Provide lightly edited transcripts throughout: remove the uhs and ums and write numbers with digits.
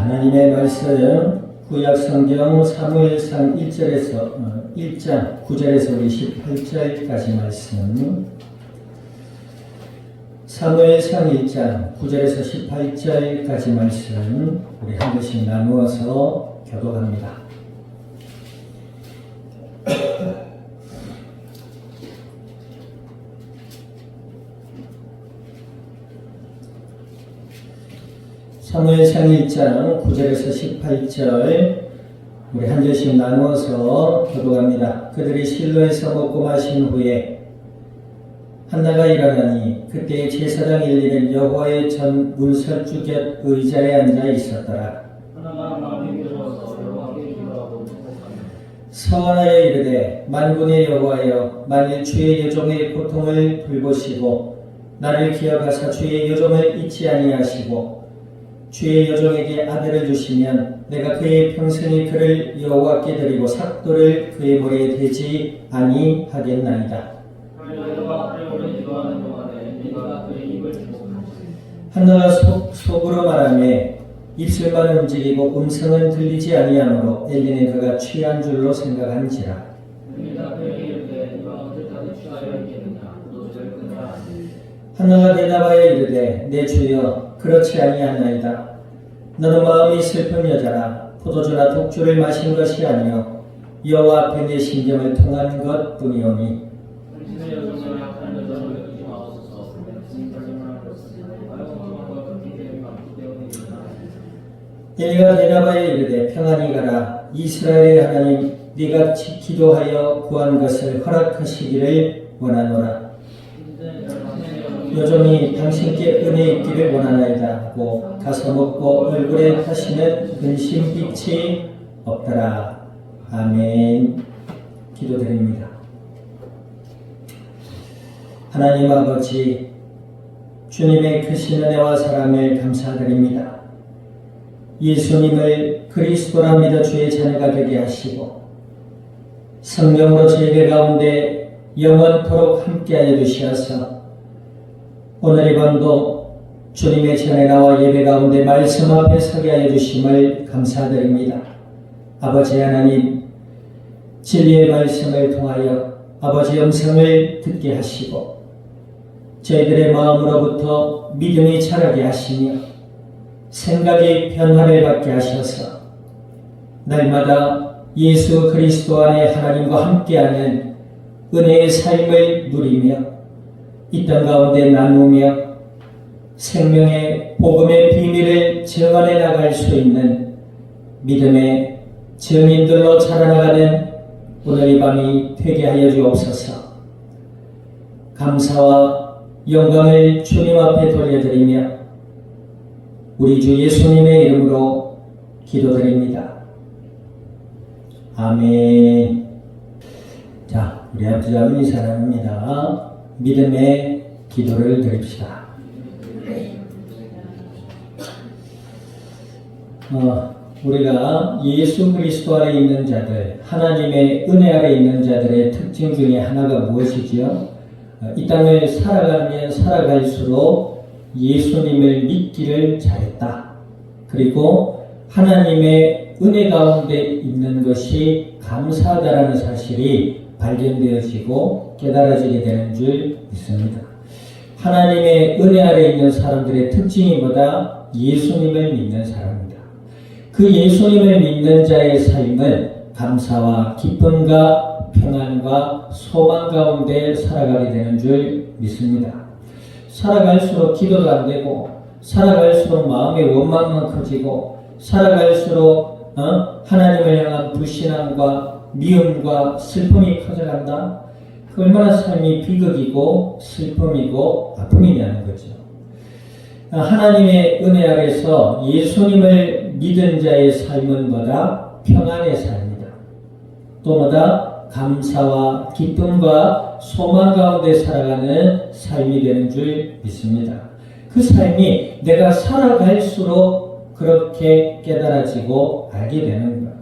하나님의 말씀 구약 성경 사무엘상 1장 9절에서 우리 18절까지 말씀, 사무엘상 1장 9절에서 18절까지 말씀 우리 한 절씩 나누어서 교독합니다. 사무엘상 1장 9절에서 18절 우리 한 절씩 나누어서 교독합니다. 그들이 실로에서 먹고 마신 후에 한나가 일어나니 그때 제사장 엘리는 여호와의 전 문설주 곁 의자에 앉아 있었더라. 서원하여 이르되 만군의 여호와여, 만일 주의 여종의 고통을 돌보시고 나를 기억하사 주의 여종을 잊지 아니하시고 주의 여종에게 아들을 주시면 내가 그의 평생에 그를 여호와께 드리고 삭도를 그의 머리에 대지 아니하겠나이다. 한나가 속으로 말하며 입술만 움직이고 음성은 들리지 아니하므로 엘리는 그가 취한 줄로 생각한지라. 한나가 대답하여 이르되 내 주여, 그렇지 아니하나이다. 너는 마음이 슬픈 여자라. 포도주나 독주를 마신 것이 아니요 여호와 앞에 내 심정을 통한 것뿐이오니. 엘리가 대답하여 이르되 평안히 가라. 이스라엘의 하나님, 네가 기도하여 구한 것을 허락하시기를 원하노라. 여종이 당신께 은혜 있기를 원하나이다 하고 가서 먹고 얼굴에 타시는 근심빛이 없더라. 아멘. 기도드립니다. 하나님 아버지, 주님의 크신 은혜와 사랑을 감사드립니다. 예수님을 그리스도라 믿어 주의 자녀가 되게 하시고 성령으로 저희들 가운데 영원토록 함께하여 주시어서 오늘 이 밤도 주님의 전에 나와 예배 가운데 말씀 앞에 서게 하여 주심을 감사드립니다. 아버지 하나님, 진리의 말씀을 통하여 아버지 음성을 듣게 하시고 저희들의 마음으로부터 믿음이 자라게 하시며 생각의 변화를 받게 하셔서 날마다 예수 그리스도 안에 하나님과 함께하는 은혜의 삶을 누리며 이 땅 가운데 나누며 생명의 복음의 비밀을 증언해 나갈 수 있는 믿음의 증인들로 자라나가는 오늘 이 밤이 되게 하여 주옵소서. 감사와 영광을 주님 앞에 돌려드리며 우리 주 예수님의 이름으로 기도드립니다. 아멘. 자, 우리 앞지자분이 사랑합니다. 믿음의 기도를 드립시다. 우리가 예수 그리스도 아래 있는 자들, 하나님의 은혜 아래 있는 자들의 특징 중에 하나가 무엇이지요? 이 땅을 살아가면 살아갈수록 예수님을 믿기를 잘했다. 그리고 하나님의 은혜 가운데 있는 것이 감사하다라는 사실이 발견되어지고 깨달아지게 되는 줄 믿습니다. 하나님의 은혜 아래 있는 사람들의 특징이 뭐다? 예수님을 믿는 사람입니다. 그 예수님을 믿는 자의 삶은 감사와 기쁨과 평안과 소망 가운데 살아가게 되는 줄 믿습니다. 살아갈수록 기도도 안 되고, 살아갈수록 마음의 원망만 커지고, 살아갈수록 하나님을 향한 불신앙과 미움과 슬픔이 커져간다. 그 얼마나 삶이 비극이고 슬픔이고 아픔이냐는 거죠. 하나님의 은혜 아래서 예수님을 믿은 자의 삶은 뭐다? 평안의 삶이다. 또 뭐다? 감사와 기쁨과 소망 가운데 살아가는 삶이 되는 줄 믿습니다. 그 삶이 내가 살아갈수록 그렇게 깨달아지고 알게 되는 거야.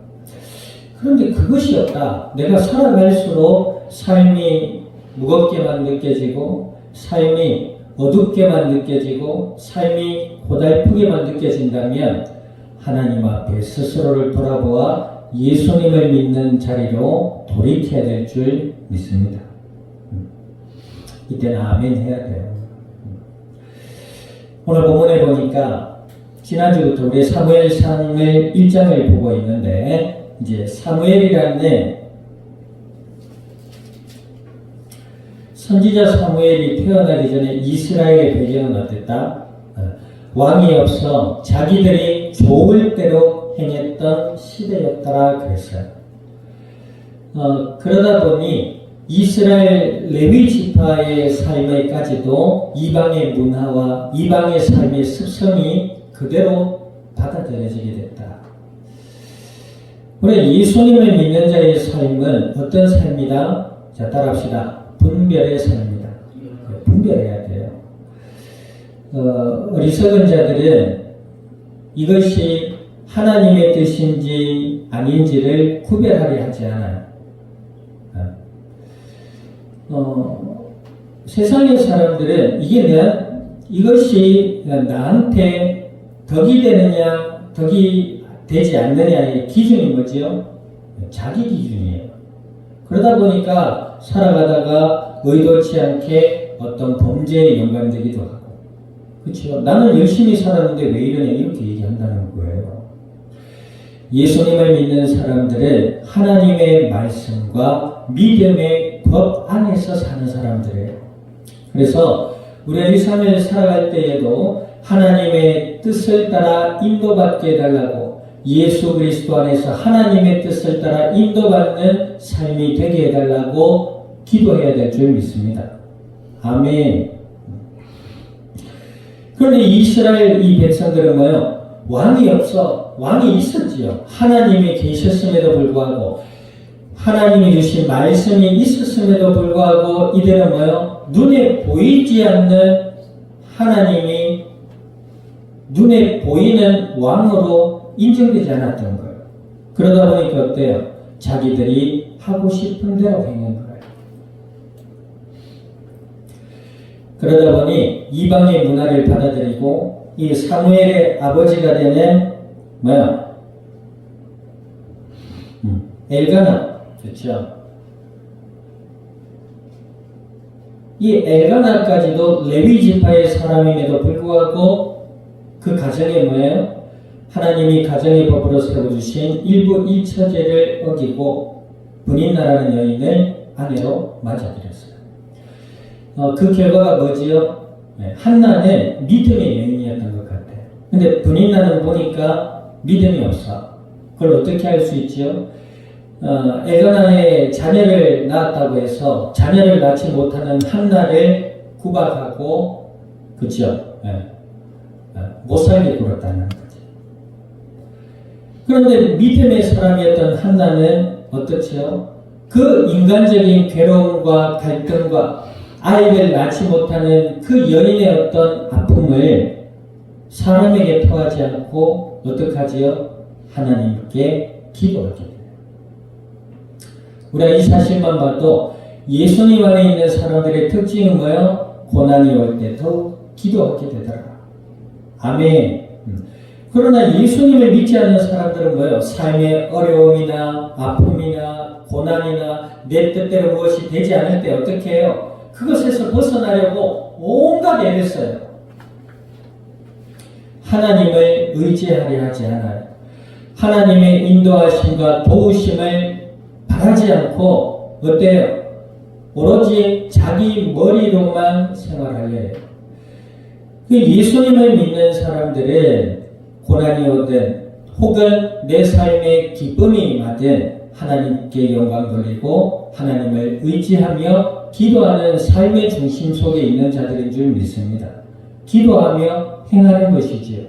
그런데 그것이 없다. 내가 살아갈수록 삶이 무겁게만 느껴지고 삶이 어둡게만 느껴지고 삶이 고달프게만 느껴진다면 하나님 앞에 스스로를 돌아보아 예수님을 믿는 자리로 돌이켜야 될 줄 믿습니다. 이때는 아멘 해야 돼요. 오늘 본문에 보니까 지난주부터 우리 사무엘상을 1장을 보고 있는데 이제 사무엘이라는 선지자 사무엘이 태어나기 전에 이스라엘의 배경은 어땠다? 왕이 없어 자기들이 좋을 대로 행했던 시대였더라 그랬어요. 그러다 보니 이스라엘 레위 지파의 삶에까지도 이방의 문화와 이방의 삶의 습성이 그대로 받아들여지게 됐다. 우리 예수님을 믿는 자의 삶은 어떤 삶이다? 자, 따라합시다. 분별의 삶입니다. 분별해야 돼요. 어리석은 자들은 이것이 하나님의 뜻인지 아닌지를 구별하려 하지 않아요. 세상의 사람들은 이것이 나한테 덕이 되느냐, 덕이 되지 않느냐의 기준이 뭐지요? 자기 기준이에요. 그러다 보니까 살아가다가 의도치 않게 어떤 범죄에 연관되기도 하고, 그렇죠? 나는 열심히 살았는데 왜 이러냐 이렇게 얘기한다는 거예요. 예수님을 믿는 사람들은 하나님의 말씀과 믿음의 법 안에서 사는 사람들이에요. 그래서 우리가 이 삶을 살아갈 때에도 하나님의 뜻을 따라 인도받게 해달라고, 예수 그리스도 안에서 하나님의 뜻을 따라 인도받는 삶이 되게 해달라고 기도해야 될 줄 믿습니다. 아멘. 그런데 이스라엘 이 백성들은 뭐요? 왕이 없어. 왕이 있었지요. 하나님이 계셨음에도 불구하고, 하나님이 주신 말씀이 있었음에도 불구하고 이들은 뭐요? 눈에 보이지 않는 하나님이 눈에 보이는 왕으로 인정되지 않았던 거예요. 그러다 보니까 어때요? 자기들이 하고 싶은 대로 행한 거예요. 그러다 보니 이방의 문화를 받아들이고 이 사무엘의 아버지가 되는 뭐야? 엘가나, 그렇죠? 이 엘가나까지도 레위 지파의 사람임에도 불구하고 그 가정이 뭐예요? 하나님이 가정의 법으로 세워주신 일부 일처제를 어기고 분인나라는 여인을 아내로 맞아들였어요. 그 결과가 뭐지요? 한나는 믿음의 여인이었던 것 같아요. 근데 분인나는 보니까 믿음이 없어. 그걸 어떻게 할 수 있지요? 엘가나의 자녀를 낳았다고 해서 자녀를 낳지 못하는 한나를 구박하고, 그렇죠? 못 살게 굴었다는 거지. 그런데 믿음의 사람이었던 한나는 어떻지요? 그 인간적인 괴로움과 갈등과 아이를 낳지 못하는 그 여인의 어떤 아픔을 사람에게 토하지 않고 어떻게 하지요? 하나님께 기도하게 돼요. 우리가 이 사실만 봐도 예수님 안에 있는 사람들의 특징은 뭐예요? 고난이 올 때 더욱 기도하게 되더라. 아멘. 그러나 예수님을 믿지 않는 사람들은 뭐예요? 삶의 어려움이나 아픔이나 고난이나 내 뜻대로 무엇이 되지 않을 때 어떻게 해요? 그것에서 벗어나려고 온갖 애를 써요. 하나님을 의지하려 하지 않아요. 하나님의 인도하심과 도우심을 바라지 않고 어때요? 오로지 자기 머리로만 생활하려 해요. 예수님을 믿는 사람들은 고난이 오든 혹은 내 삶에 기쁨이 임하든 하나님께 영광 돌리고 하나님을 의지하며 기도하는 삶의 중심 속에 있는 자들인 줄 믿습니다. 기도하며 행하는 것이지요.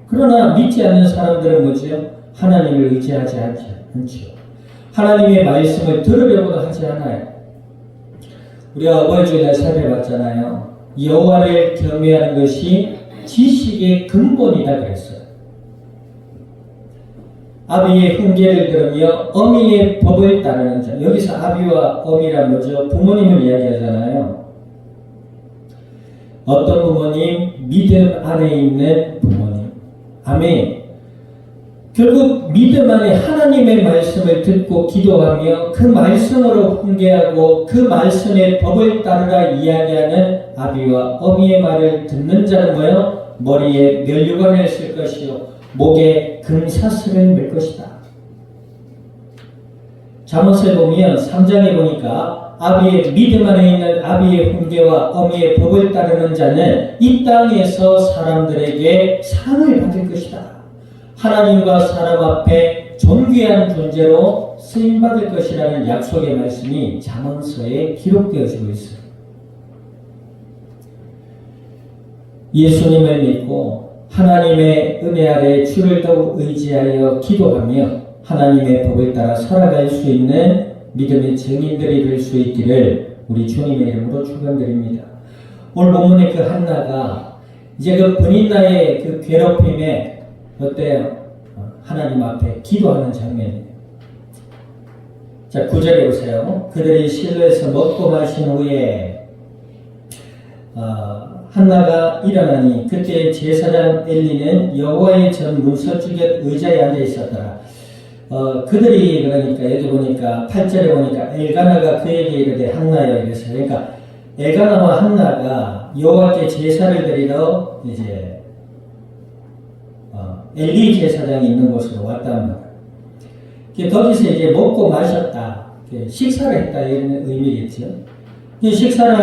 그러나 믿지 않는 사람들은 뭐지요? 하나님을 의지하지 않지요. 하나님의 말씀을 들으려고도 하지 않아요. 우리가 어버이주일날 살펴봤잖아요. 여호와를 경외하는 것이 지식의 근본이다 그랬어요. 아비의 훈계를 들으며 어미의 법을 따르는 자. 여기서 아비와 어미란 뭐죠? 부모님을 이야기하잖아요. 어떤 부모님? 믿음 안에 있는 부모님. 아멘. 결국 믿음 안에 하나님의 말씀을 듣고 기도하며 그 말씀으로 훈계하고 그 말씀의 법을 따르라 이야기하는 아비와 어미의 말을 듣는 자는 뭐요? 머리에 면류관을 쓸 것이요 목에 금사슬을 맬 것이다. 잠언서에 보면 3장에 보니까 아비의 믿음 안에 있는 아비의 훈계와 어미의 법을 따르는 자는 이 땅에서 사람들에게 사랑을 받을 것이다. 하나님과 사람 앞에 존귀한 존재로 쓰임받을 것이라는 약속의 말씀이 잠언서에 기록되어지고 있어요. 예수님을 믿고 하나님의 은혜 아래 주를 더욱 의지하여 기도하며 하나님의 법을 따라 살아갈 수 있는 믿음의 증인들이 될 수 있기를 우리 주님의 이름으로 축원드립니다. 오늘 본문의 그 한나가 이제 그 브닛나의 그 괴롭힘에 어때요? 하나님 앞에 기도하는 장면이에요. 자, 9절에 보세요. 그들이 실로에서 먹고 마신 후에 한나가 일어나니 그때 제사장 엘리는 여호와의 전 문서주곁 의자에 앉아 있었더라. 그들이 그러니까 여기 보니까 8절에 보니까 엘가나가 그에게 이르되 한나여 이랬어요. 그러니까 엘가나와 한나가 여호와께 제사를 드리러 이제 엘리 제사장이 있는 곳으로 왔단 말이에요. 거기서 이제 먹고 마셨다, 식사를 했다 이런 의미겠죠. 식사를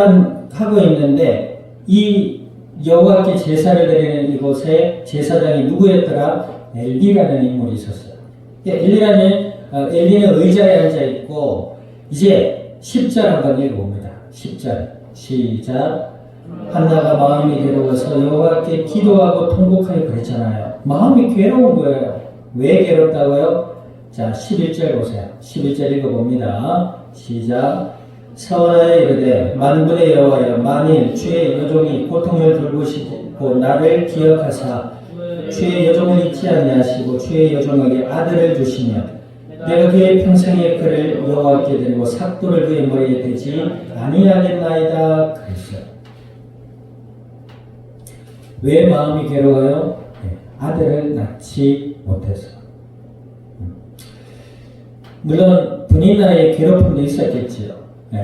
하고 있는데 이 여호와께 제사를 드리는 이곳에 제사장이 누구였더라? 엘리라는 인물이 있었어요. 엘리는 의자에 앉아 있고 이제 10절 한번 읽어봅니다. 10절 시작. 한나가 마음이 괴로워서 여호와께 기도하고 통곡하여 그랬잖아요. 마음이 괴로운 거예요. 왜 괴롭다고요? 자, 11절 보세요. 11절 읽어봅니다. 시작. 사원하여 이르되 만군의 여호와여 만일 주의 여종이 고통을 돌보시고 나를 기억하사 주의 여종을 잊지 아니하시고 주의 여종에게 아들을 주시면 내가 그의 평생의 그를 여호와께 드리고 삭도를 그의 머리에 대지 아니하겠나이다 그랬어요. 왜 마음이 괴로워요? 아들을 낳지 못해서. 물론 브닛나의 괴롭힘도 있었겠지요.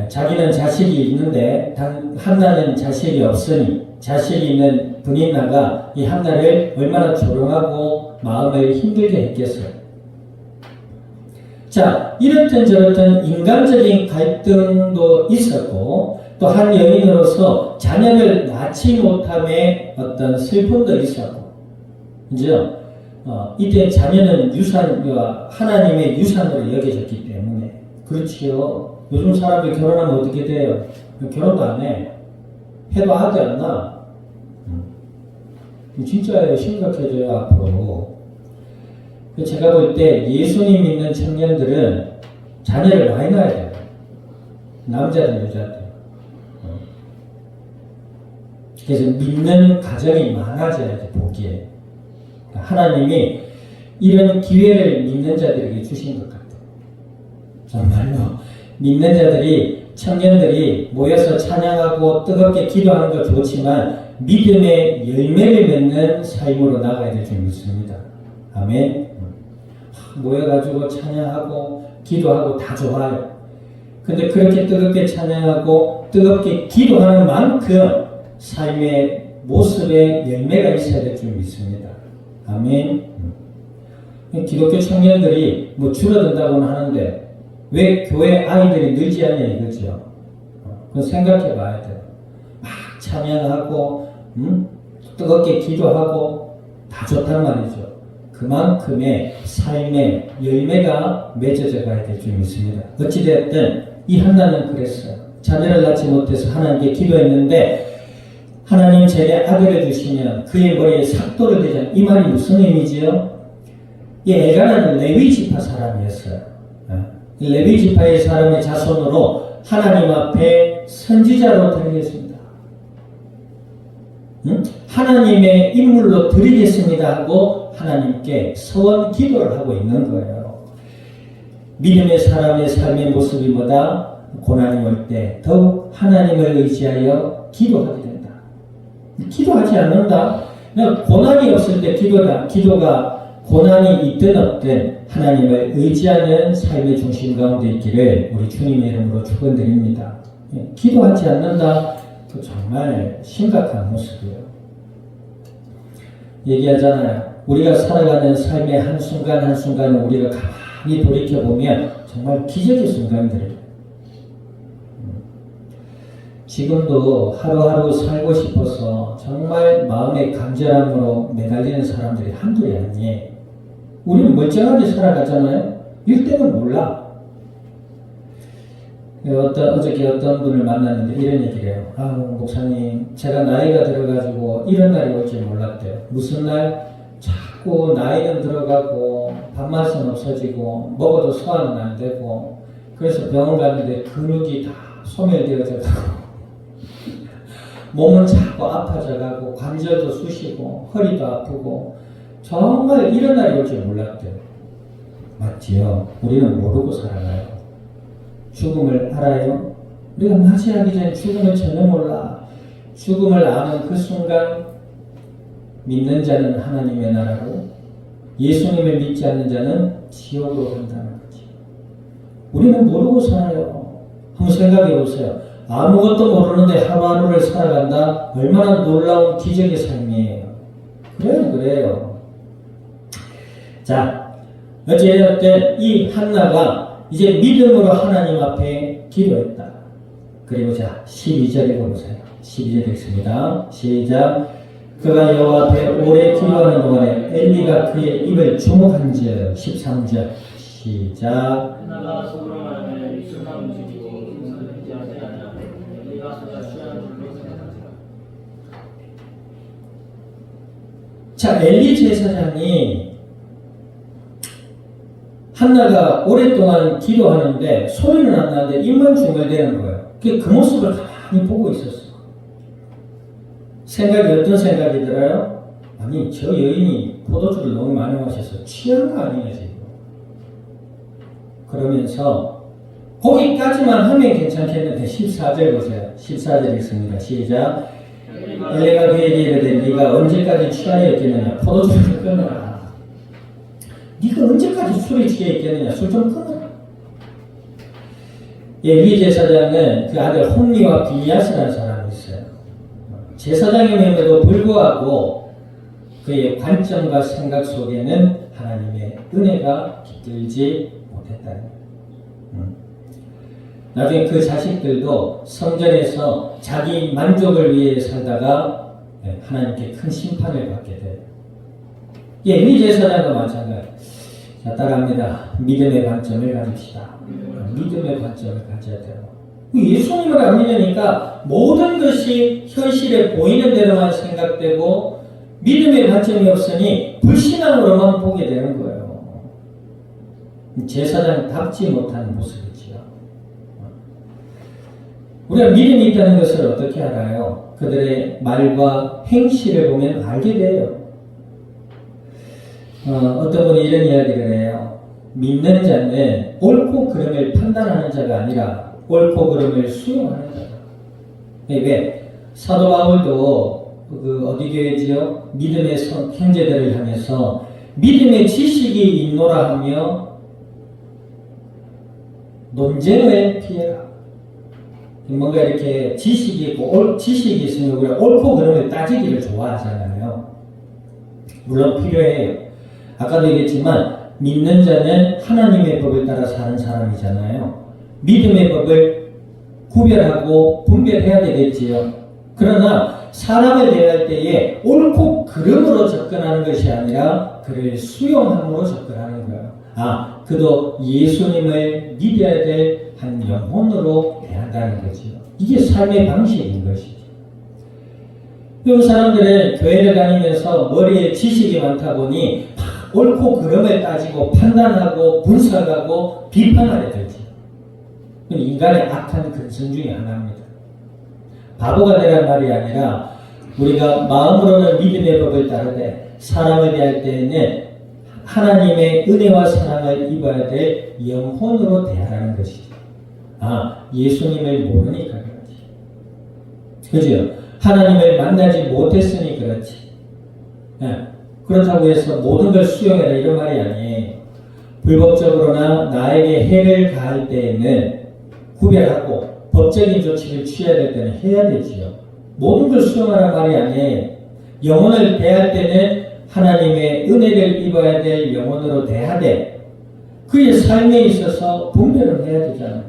자기는 자식이 있는데 한나는 자식이 없으니 자식이 있는 브닛나가 이 한나를 얼마나 조롱하고 마음을 힘들게 했겠어요. 자, 이렇든 저렇든 인간적인 갈등도 있었고 또 한 여인으로서 자녀를 낳지 못함에 어떤 슬픔도 있었고, 그죠? 이때 자녀는 유산과 하나님의 유산으로 여겨졌기 때문에. 그렇지요. 요즘 사람들 결혼하면 어떻게 돼요? 결혼도 안 해. 해도 아들 안 낳아. 진짜 심각해져요, 앞으로. 제가 볼 때 예수님 믿는 청년들은 자녀를 많이 낳아야 돼요. 남자든 여자든. 그래서 믿는 가정이 많아져야 돼, 보기에. 하나님이 이런 기회를 믿는 자들에게 주신 것 같아요. 정말로. 믿는 자들이, 청년들이 모여서 찬양하고 뜨겁게 기도하는 것 좋지만 믿음의 열매를 맺는 삶으로 나가야 될 줄 믿습니다. 아멘. 모여가지고 찬양하고 기도하고 다 좋아요. 근데 그렇게 뜨겁게 찬양하고 뜨겁게 기도하는 만큼 삶의 모습에 열매가 있어야 될 줄 믿습니다. 아멘. 기독교 청년들이 뭐 줄어든다고는 하는데 왜 교회 아이들이 늘지 않냐 이거죠. 그건 생각해 봐야 돼요. 막 찬양하고 뜨겁게 기도하고 다 좋단 말이죠. 그만큼의 삶의 열매가 맺어져 가야 될 줄 믿습니다. 어찌되었든 이 한나는 그랬어요. 자녀를 낳지 못해서 하나님께 기도했는데 하나님 제게 아들을 주시면 그의 머리에 삭도를 대자. 이 말이 무슨 의미지요? 이 엘가나는 레위 지파 사람이었어요. 레위 지파의 사람의 자손으로 하나님 앞에 선지자로 드리겠습니다. 하나님의 인물로 드리겠습니다 하고 하나님께 서원 기도를 하고 있는 거예요. 믿음의 사람의 삶의 모습이 뭐다? 고난이 올 때 더욱 하나님을 의지하여 기도하게 된다. 기도하지 않는다. 그냥 고난이 없을 때 기도가 고난이 있든 없든 하나님을 의지하는 삶의 중심 가운데 있기를 우리 주님의 이름으로 축원드립니다. 기도하지 않는다? 그 정말 심각한 모습이에요. 얘기하잖아요. 우리가 살아가는 삶의 한순간 한순간을 우리가 가만히 돌이켜보면 정말 기적의 순간들이에요. 지금도 하루하루 살고 싶어서 정말 마음의 간절함으로 매달리는 사람들이 한둘이 아니에요. 우리는 멀쩡하게 살아가잖아요. 일때는 몰라. 어저께 어떤 분을 만났는데 이런 얘기를 해요. 목사님, 제가 나이가 들어가지고 이런 날이 올 줄 몰랐대요. 무슨 날? 자꾸 나이는 들어가고 밥맛은 없어지고 먹어도 소화는 안 되고 그래서 병원 갔는데 근육이 다 소멸되어져 가고 몸은 자꾸 아파져가고 관절도 쑤시고 허리도 아프고 정말 이런 날이 올 줄 몰랐대요. 맞지요? 우리는 모르고 살아가요. 죽음을 알아요? 우리가 맞이하기 전에 죽음을 전혀 몰라. 죽음을 아는 그 순간 믿는 자는 하나님의 나라로 예수님을 믿지 않는 자는 지옥으로 간다는 거지. 우리는 모르고 살아요. 한번 생각해 보세요. 아무것도 모르는데 하루하루를 살아간다? 얼마나 놀라운 기적의 삶이에요. 그래요. 자, 어쨌든 이 한나가 이제 믿음으로 하나님 앞에 기도했다. 그리고 자, 12절에 보세요. 12절 읽습니다. 시작. 그가 여호와 앞에 오래 기도하는 동안에 엘리가 그의 입을 주목한즉 13절 시작. 한나가 속으로 말하며 입술만 움직이고 음성을 듣지 아니하냐. 엘리가 그가 취한 줄로 생각하니라. 자, 엘리 제사장이 한나가 오랫동안 기도하는데 소리는 안 나는데 입만 중얼대는 거예요. 그 모습을 가만히 보고 있었어. 생각이 어떤 생각이 들어요? 아니, 저 여인이 포도주를 너무 많이 마셔서 취한 거 아니냐 지금. 그러면서 거기까지만 하면 괜찮겠는데 14절 보세요. 14절 읽습니다. 시작. 엘리가 그에게 이르되 네가 언제까지 취하였겠느냐. 포도주를 끊어라. 네가 언제까지 술에 취해 있겠느냐. 술 좀 끊어라. 엘리 제사장은 그 아들 홈리와 비니아스라는 사람이 있어요. 제사장임에도 불구하고 그의 관점과 생각 속에는 하나님의 은혜가 깃들지 못했다는 거예요. 나중에 그 자식들도 성전에서 자기 만족을 위해 살다가 하나님께 큰 심판을 받게 돼요. 엘리 제사장도 마찬가지예요. 자, 따라합니다. 믿음의 관점을 가집시다. 믿음의 관점을 가져야 돼요. 예수님을 안 믿으니까 모든 것이 현실에 보이는 대로만 생각되고 믿음의 관점이 없으니 불신앙으로만 보게 되는 거예요. 제사장답지 못한 모습이지요. 우리가 믿음이 있다는 것을 어떻게 알아요? 그들의 말과 행실을 보면 알게 돼요. 어떤 분이 이런 이야기를 해요. 믿는 자는 옳고 그름을 판단하는 자가 아니라 옳고 그름을 수용하는 자다. 왜? 사도 바울도 어디 교회지요? 믿음의 형제들을 향해서 믿음의 지식이 있노라 하며 논쟁을 피해라. 뭔가 이렇게 지식이 있고 지식이 있으면 우리가 옳고 그름을 따지기를 좋아하잖아요. 물론 필요해요. 아까도 얘기했지만 믿는 자는 하나님의 법을 따라 사는 사람이잖아요. 믿음의 법을 구별하고 분별해야 되겠지요. 그러나 사람을 대할 때에 옳고 그름으로 접근하는 것이 아니라 그를 수용함으로 접근하는 거예요. 그도 예수님을 믿어야 될 한 영혼으로 대한다는 거지요. 이게 삶의 방식인 것이죠. 이 사람들은 교회를 다니면서 머리에 지식이 많다 보니 옳고 그름을 따지고 판단하고 분석하고 비판하게 되지. 인간의 악한 근성 중에 하나입니다. 바보가 되란 말이 아니라 우리가 마음으로는 믿음의 법을 따르되 사람을 대할 때에는 하나님의 은혜와 사랑을 입어야 될 영혼으로 대하라는 것이죠. 예수님을 모르니까 그렇지. 그죠? 하나님을 만나지 못했으니 그렇지. 그렇다고 해서 모든 걸 수용해라 이런 말이 아니에요. 불법적으로나 나에게 해를 가할 때에는 구별하고 법적인 조치를 취해야 될 때는 해야 되지요. 모든 걸 수용하라는 말이 아니에요. 영혼을 대할 때는 하나님의 은혜를 입어야 될 영혼으로 대하되 그의 삶에 있어서 분별을 해야 되잖아요.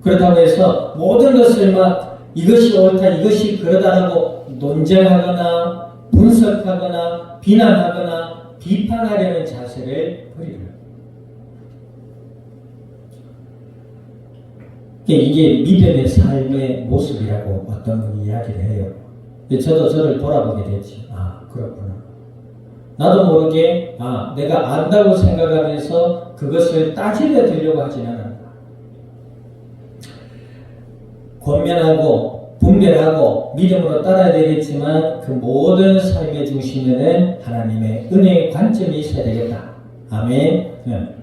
그렇다고 해서 모든 것을 막 이것이 옳다 이것이 그러다라고 논쟁하거나 분석하거나 비난하거나 비판하려는 자세를 버리라. 이게 믿음의 삶의 모습이라고 어떤 분이 이야기를 해요. 저도 저를 돌아보게 됐지. 아, 그렇구나. 나도 모르게 내가 안다고 생각하면서 그것을 따지려 들려고 하지는 않는다. 권면하고 분별하고 믿음으로 따라야 되겠지만 그 모든 삶의 중심에는 하나님의 은혜의 관점이 있어야 되겠다. 아멘.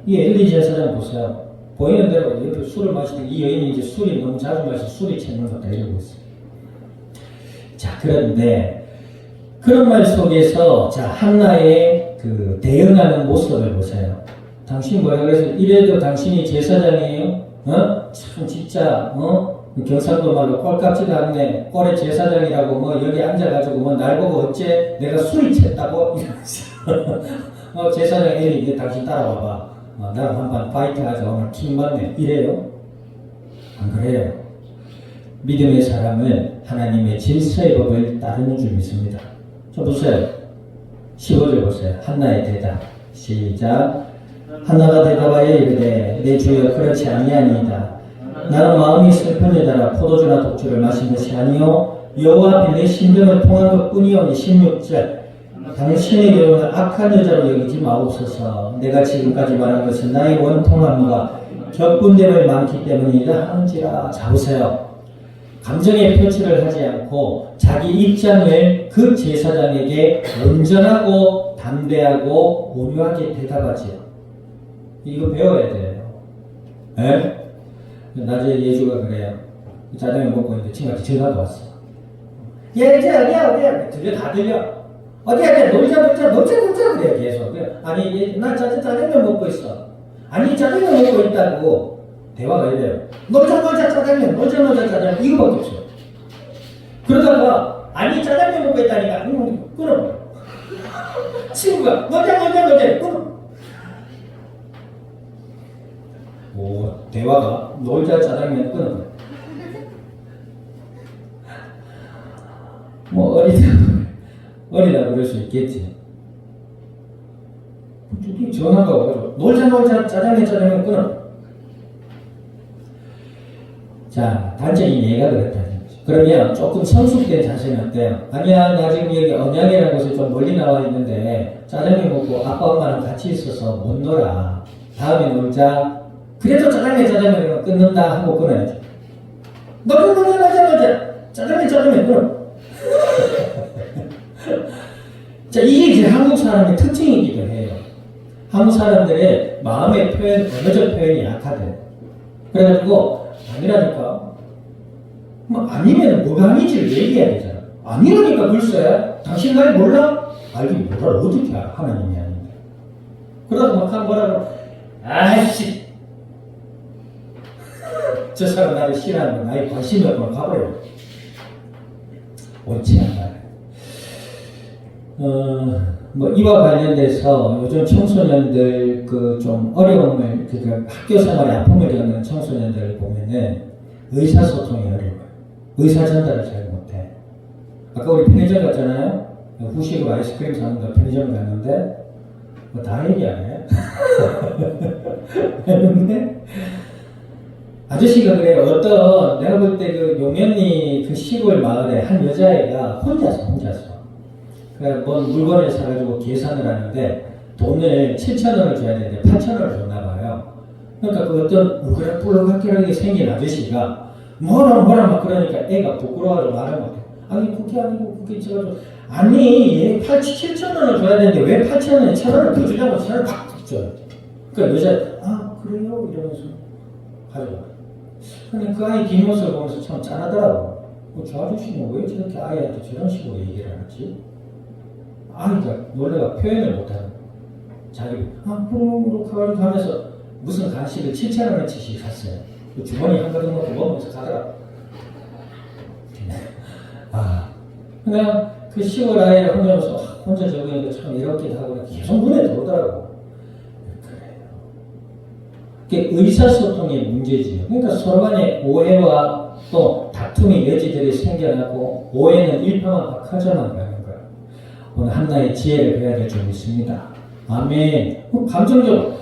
이 엘리 제사장 보세요. 보이는 대로 옆에 술을 마시던 이 여인이 이제 술이 너무 자주 마셔서 술이 채는 것 같다 이러고 있어요. 자, 그런데 그런 말 속에서 자 한나의 그 대응하는 모습을 보세요. 당신 뭐라 그래서 이래도 당신이 제사장이에요? 참 진짜 경상도 말로 꼴깍지도 않네. 꼴의 제사장이라고 뭐 여기 앉아가지고 뭐 날 보고 어째 내가 술이 챘다고 이러면서 제사장 엘리 이제 당신 따라와봐. 나랑 한번 파이트 하자. 오늘 킹 받네. 이래요? 안 그래요? 믿음의 사람은 하나님의 질서의 법을 따르는 줄 믿습니다. 좀 보세요. 15절 보세요. 한나의 대답. 시작. 한나가 대답하여 이르되 내 주여 그렇지 아니하니이다. 나는 마음이 슬픔에다가 포도주나 독주를 마신 것이 아니요 여호와 앞에 내 심정을 통한 것뿐이오니. 16절. 당신의 경우는 악한 여자로 여기지 마옵소서. 내가 지금까지 말한 것은 나의 원통함과 격분됨을 많기 때문이라 하는지라. 자 보세요. 감정의 표출을 하지 않고 자기 입장을 그 제사장에게 온전하고 담대하고 온유하게 대답하지요. 이거 배워야 돼요. 에? 낮에 예주가 그래요. 짜장면 먹고 있는데 친구한테 전화가 왔어. 얘 이제 어디야 들려 다 들려. 어디야 놀자 그래 계속. 아니 나 짜장면 먹고 있어. 아니 짜장면 먹고 있다고. 대화가 이래요. 놀자 짜장면 이거밖에 없어요. 그러다가 아니 짜장면 먹고 있다니까 끊어버려. 친구가 놀자 끊어. 오, 대화가 놀자 짜장면 끊어버려. 뭐 어리다 그럴 수 있겠지. 전화가 와가지고 놀자 짜장면 끊어. 자, 단적인 예가 그렇다는 거죠. 그러면 조금 성숙된 자세는 어때요? 아니야, 나 지금 여기 언양이라는 곳에 좀 멀리 나와 있는데 짜장면 먹고 아빠 엄마랑 같이 있어서 못 놀아. 다음에 놀자. 그래도 짜장면 끊는다 하고 끊어야죠. 놀자 짜장면 끊어. 자, 이게 이제 한국 사람의 특징이기도 해요. 한국 사람들의 마음의 표현, 언어적 표현이 약하대요. 그래가지고 아니라니까. 뭐 아니면 뭐가 아닌지를 얘기해야 되잖아. 아니라니까 글쎄. 당신 날 몰라? 알긴 몰라. 어떻게 알아? 하나님이 아닌데. 그러다 막 한 뭐라고. 아이씨. 저 사람 나를 싫어하는 거 나의 관심이 없고 가버려. 옳지 않아요. 뭐 이와 관련돼서 요즘 청소년들 그 좀 어려움을 그러니까 학교 생활에 아픔을 겪는 청소년들을 보면은 의사소통이 어려워요. 의사 전달을 잘 못해. 아까 우리 편의점 갔잖아요. 후식으로 아이스크림 사는다 편의점 갔는데 뭐 다 얘기 안 해. 했는데 아저씨가 그래요. 어떤 내가 볼 때 그 용현리 그 시골 마을에 한 여자애가 혼자서 그러니까 뭔 물건을 사가지고 계산을 하는데 돈을 7,000원을 줘야 되는데 8,000원을 줬나 봐요. 그러니까 그 어떤 울그락불락하게 생긴 아저씨가 뭐라 막 그러니까 애가 부끄러워가지고 말을 못해. 아니 그게 아니고 그게 저거 아니 얘 7,000원을 줘야 되는데 왜 8,000원에 1,000원을 더 주냐고 1,000원을 팍 줘요. 그러니까 여자 그래요 이러면서 가져가. 근데 그 아이 뒷모습을 보면서 참 짠하더라고. 저 아저씨는 왜 저렇게 아이한테 저런 식으로 얘기를 하지? 그러니까 놀래가 표현을 못하는 거예요. 자기 부르륵 하면서 무슨 간식을 7,000원어치씩 샀어요. 주머니 한 가득 넣고 먹으면서 가더라. 그냥 그 10월 아이를 혼자 적응해도 참 이렇게 하고 계속 눈에 들어오더라고. 그게 의사소통의 문제지요. 그러니까 서로 간에 오해와 또 다툼의 여지들이 생겨나고 오해는 일평만박하져만 가는 거예요. 오늘 한나의 지혜를 배워야 될 점이 있습니다. 아멘. 감정적으로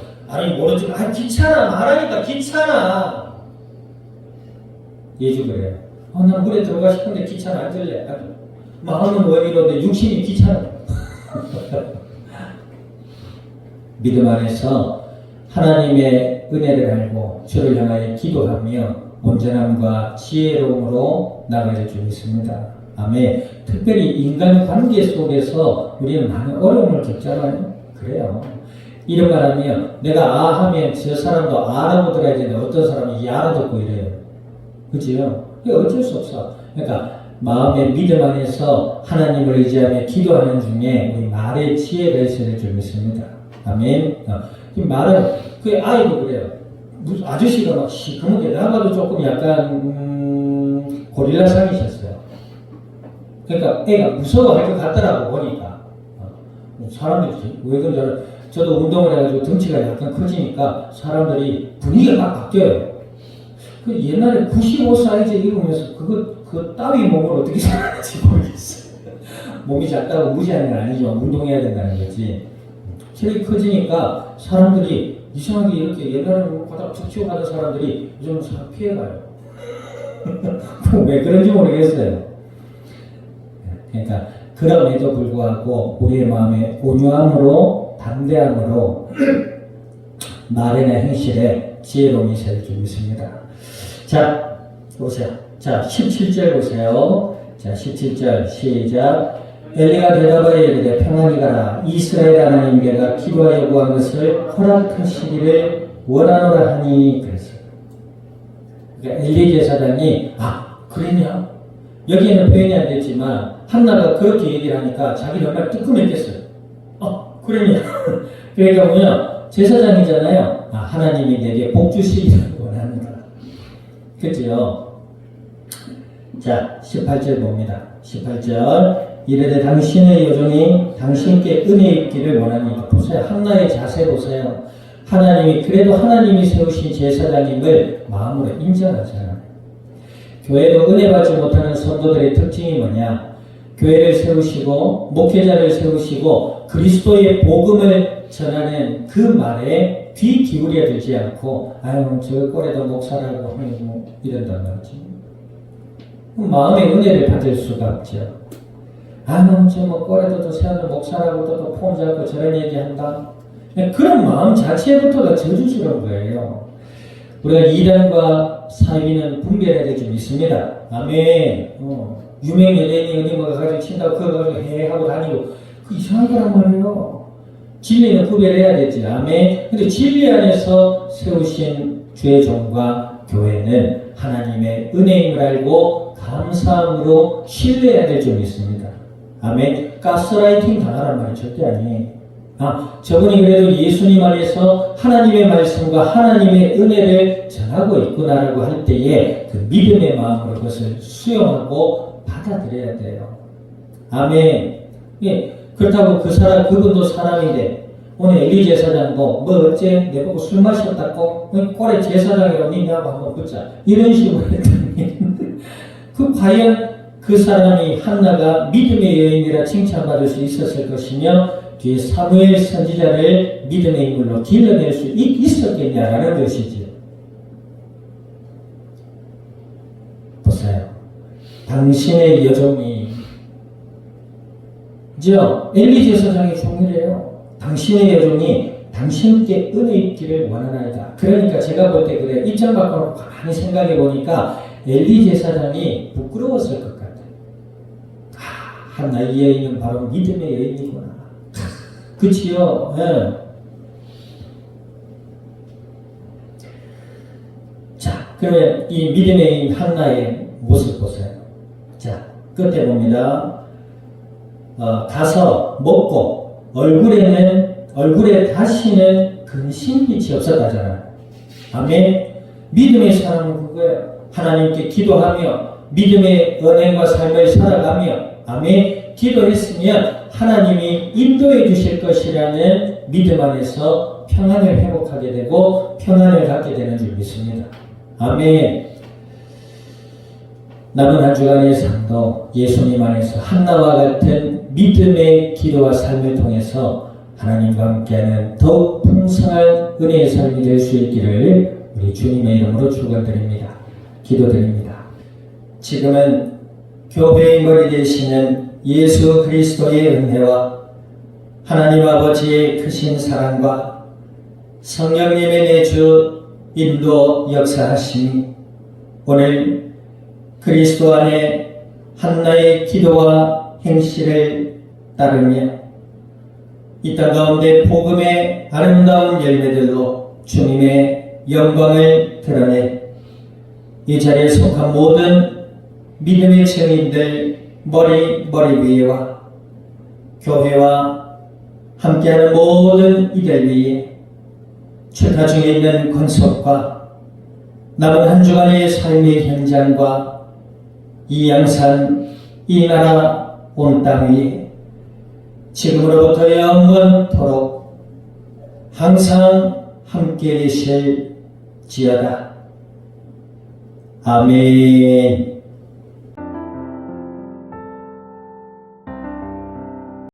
모르지. 귀찮아. 말하니까 귀찮아. 예주 그래요. 난 물에 들어가 싶은데 귀찮아. 앉을래. 마음은 원이로인데 육신이 귀찮아. 믿음 안에서 하나님의 은혜를 알고 주를 향하여 기도하며 온전함과 지혜로움으로 나가야 줄 있습니다. 아멘. 특별히 인간관계 속에서 우리는 많은 어려움을 겪잖아요. 그래요. 이런 말하면 내가 하면 저 사람도 라고 들어야 되는데 어떤 사람이 알아듣고 이래요. 그치요? 이게 어쩔 수 없어. 그러니까 마음의 믿음 안에서 하나님을 의지하며 기도하는 중에 우리 말의 지혜가 있어야 줄 믿습니다. 아멘. 이 말은 그 아이도 그래요. 무슨 아저씨가 막 시커멓게 나가도 조금 약간 고릴라상이셨어요. 그러니까 애가 무서워할 것 같더라고 보니까. 사람들이 왜 그런지 저도 운동을 해가지고 덩치가 약간 커지니까 사람들이 분위기가 막 바뀌어요. 그 옛날에 95 사이즈 입으면서 그 따위 몸을 어떻게 생각할지 모르겠어요. 몸이 작다고 무시하는 건 아니죠. 운동해야 된다는 거지. 체력이 커지니까 사람들이 이상하게 이렇게 옛날에는 바닥 툭 튀어가던 사람들이 요즘은 잘 피해가요. 왜 그런지 모르겠어요. 그러니까 그럼에도 불구하고 우리의 마음에 온유함으로 담대함으로 말이나 행실에 지혜로움이 있어야 줄 믿습니다. 자, 보세요. 자, 17절 보세요. 자, 17절 시작. 엘리가 대답하여 이르되 평안히 가라. 이스라엘 하나님께가 기도하여 구한 것을 허락하시기를 원하노라 하니 그랬어요. 그러니까 엘리 제사장이 그랬냐? 여기에는 표현이 안 됐지만 한나가 그렇게 얘기를 하니까 자기는 얼마나 뜨끔했겠어요. 그랬냐? 그러니까 뭐냐? 제사장이잖아요. 하나님이 내게 복 주시기를 원합니다. 그렇죠? 자, 18절 봅니다. 18절 이르되 당신의 여종이 당신께 은혜 있기를 원하니. 보세요. 한나의 자세 보세요. 그래도 하나님이 세우신 제사장임을 마음으로 인정하잖아요. 교회도 은혜 받지 못하는 성도들의 특징이 뭐냐? 교회를 세우시고 목회자를 세우시고 그리스도의 복음을 전하는 그 말에 귀 기울여 들지 않고 저 꼴에도 목사라고 하면 이런단 말이지. 마음의 은혜를 받을 수가 없죠. 꼴에도 세아도 목사라고 또 폼 잡고 저런 얘기한다. 그런 마음 자체부터가 저주스러운 거예요. 우리가 이단과 사위는 분별해야 될 줄 믿습니다. 아멘. 유명 연예인이 어디 가지고 친다고 그거 가지고 하고 다니고 그 이상한 거란 말이에요. 진리는 구별해야 되지. 아멘. 근데 진리 안에서 세우신 주의 종과 교회는 하나님의 은혜임을 알고 감사함으로 신뢰해야 될 줄 믿습니다. 아멘. 가스라이팅 당하란 말이 절대 아니에요. 저분이 그래도 예수님 안에서 하나님의 말씀과 하나님의 은혜를 전하고 있구나라고 할 때에 그 믿음의 마음으로 그것을 수용하고 받아들여야 돼요. 아멘. 예. 그렇다고 그분도 사람인데 오늘 엘리 제사장도 어째 내보고 술 마셨다고 꼴에 제사장이라고 니냐고 한번 붙자 이런 식으로 했더니 과연 그 사람이 한나가 믿음의 여인이라 칭찬받을 수 있었을 것이며 뒤에 사무엘 선지자를 믿음의 인물로 길러낼 수 있었겠냐라는 것이지. 보세요. 당신의 여종이 엘리 제사장의 종이래요. 당신의 여종이 당신께 은혜 있기를 원하나이다. 그러니까 제가 볼 때 그래. 입장 바꿔놓고 가만히 생각해 보니까 엘리 제사장이 부끄러웠을 것 같아요. 한나 이 여인은 바로 믿음의 여인이구나. 그치요? 네. 자, 그러면 이 믿음의 여인 한나의 모습 보세요. 자, 끝에 봅니다. 가서 먹고 얼굴에 다시는 근심빛이 없었다잖아요. 아멘. 믿음의 사람은 그거예요. 하나님께 기도하며 믿음의 은행과 삶을 살아가며 아멘. 기도했으면 하나님이 인도해 주실 것이라는 믿음 안에서 평안을 회복하게 되고 평안을 갖게 되는 줄 믿습니다. 아멘. 남은 한 주간의 삶도 예수님 안에서 한나와 같은 믿음의 기도와 삶을 통해서 하나님과 함께하는 더욱 풍성한 은혜의 삶이 될 수 있기를 우리 주님의 이름으로 축원드립니다. 기도드립니다. 지금은 교회의 머리 되시는 예수 그리스도의 은혜와 하나님 아버지의 크신 사랑과 성령님의 내주 인도 역사하심이 오늘 그리스도 안에 한나의 기도와 행실을 따르며 이 땅 가운데 복음의 아름다운 열매들로 주님의 영광을 드러내 이 자리에 속한 모든 믿음의 증인들 머리 위에와 교회와 함께하는 모든 이들 위에 최타 중에 있는 권속과 남은 한 주간의 삶의 현장과 이 양산, 이 나라 온 땅 위에 지금으로부터 영원토록 항상 함께 계실지어다. 아멘.